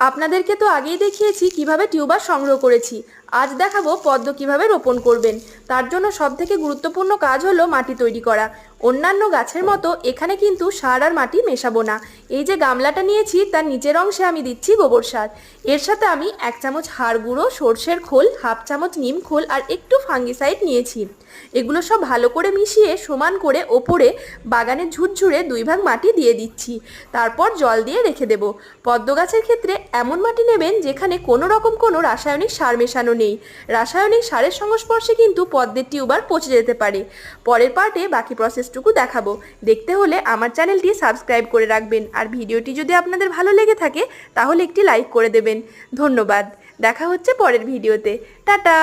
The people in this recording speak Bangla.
আপনাদেরকে তো আগেই দেখিয়েছি কিভাবে টিউবার সংগ্রহ করেছি। আজ দেখাবো পদ্ম কিভাবে রোপণ করবেন। তার জন্য সবথেকে গুরুত্বপূর্ণ কাজ হলো মাটি তৈরি করা। অন্যান্য গাছের মতো এখানে কিন্তু সার আর মাটি মেশাবো না। এই যে গামলাটা নিয়েছি তার নিচের অংশে আমি দিচ্ছি গোবর সার। এর সাথে আমি 1 চামচ হাড় গুঁড়ো, সর্ষের খোল, 1/2 চামচ নিম খোল আর একটু ফাঙ্গিসাইড নিয়েছি। এগুলো সব ভালো করে মিশিয়ে সমান করে ওপরে বাগানের ঝুরঝুরে 2 ভাগ মাটি দিয়ে দিচ্ছি। তারপর জল দিয়ে রেখে দেব। পদ্ম গাছের ক্ষেত্রে এমন মাটি নেবেন যেখানে কোনো রকম কোনো রাসায়নিক সার মেশানো নেই। রাসায়নিক সারের সংস্পর্শে কিন্তু পদ্মের টিউবার পচে যেতে পারে। পরের পার্টে বাকি প্রসেসটুকু দেখাবো। দেখতে হলে আমার চ্যানেলটি সাবস্ক্রাইব করে রাখবেন, আর ভিডিওটি যদি আপনাদের ভালো লেগে থাকে তাহলে একটি লাইক করে দেবেন। ধন্যবাদ। দেখা হচ্ছে পরের ভিডিওতে। টাটা।